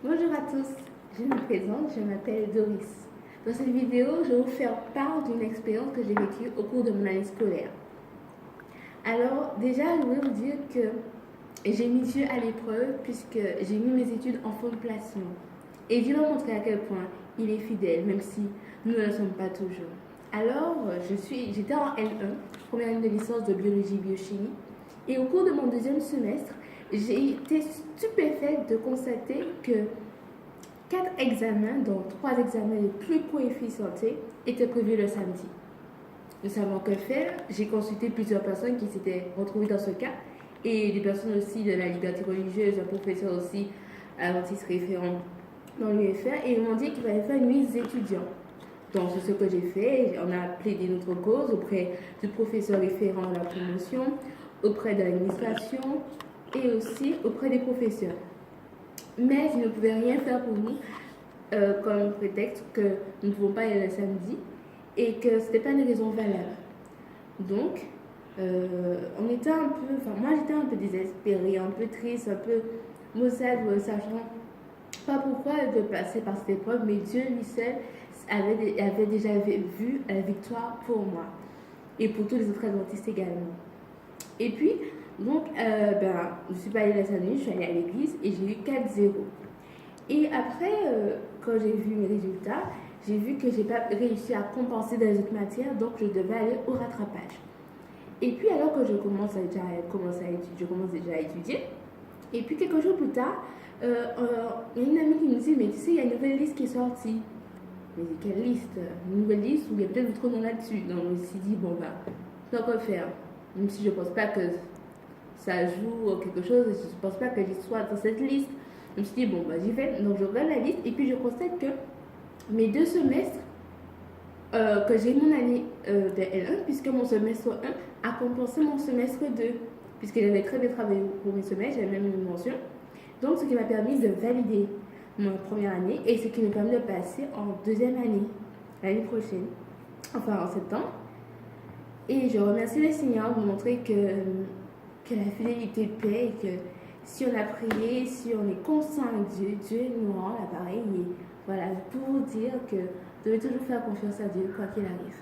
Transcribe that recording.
Bonjour à tous, je me présente, je m'appelle Doris. Dans cette vidéo, je vais vous faire part d'une expérience que j'ai vécue au cours de mon année scolaire. Alors, déjà, je voulais vous dire que j'ai mis Dieu à l'épreuve puisque j'ai mis mes études en fond de placement. Et Dieu m'a montré à quel point il est fidèle, même si nous ne le sommes pas toujours. Alors, j'étais en L1, première année de licence de biologie biochimie. Et au cours de mon deuxième semestre, j'ai été stupéfaite de constater que 4 examens, dont 3 examens les plus coefficientés, étaient prévus le samedi. Ne savant que faire, j'ai consulté plusieurs personnes qui s'étaient retrouvées dans ce cas et des personnes aussi de la liberté religieuse, un professeur aussi adventiste référent dans l'UFR, et ils m'ont dit qu'il fallait faire une liste étudiants. Donc c'est ce que j'ai fait. On a plaidé notre cause auprès du professeur référent à la promotion, auprès de l'administration et aussi auprès des professeurs. Mais ils ne pouvaient rien faire pour nous comme prétexte que nous ne pouvons pas y aller le samedi et que ce n'était pas une raison valable. Donc, on était un peu, enfin moi j'étais un peu désespérée, un peu triste, un peu maussade, sachant pas pourquoi de passer par cette épreuve, mais Dieu lui seul avait déjà vu la victoire pour moi et pour tous les autres adventistes également. Et puis, donc, je ne suis pas allée la samedi, je suis allée à l'église et j'ai eu 4-0. Et après, quand j'ai vu mes résultats, j'ai vu que je n'ai pas réussi à compenser dans les autres matières, donc je devais aller au rattrapage. Et puis alors que je commence déjà à étudier, et puis quelques jours plus tard, il y a une amie qui me dit, mais tu sais, il y a une nouvelle liste qui est sortie. Mais quelle liste? Une nouvelle liste où il y a peut-être votre nom là-dessus. Donc je me suis dit, bon bah, je dois quoi faire. Même si je ne pense pas que ça joue quelque chose, je ne pense pas que j'y sois dans cette liste. Je me suis dit, bon bah j'y vais. Donc je regarde la liste et puis je constate que mes 2 semestres, que j'ai mon année de L1, puisque mon semestre 1 a compensé mon semestre 2, puisque j'avais très bien travaillé pour mes semestres, j'avais même une mention. Donc, ce qui m'a permis de valider ma première année et ce qui m'a permis de passer en deuxième année, l'année prochaine, enfin en septembre. Et je remercie le Seigneur de montrer que la fidélité paie et que si on a prié, si on est constant avec Dieu, Dieu nous rend l'appareil. Et voilà, pour vous dire que vous devez toujours faire confiance à Dieu quoi qu'il arrive.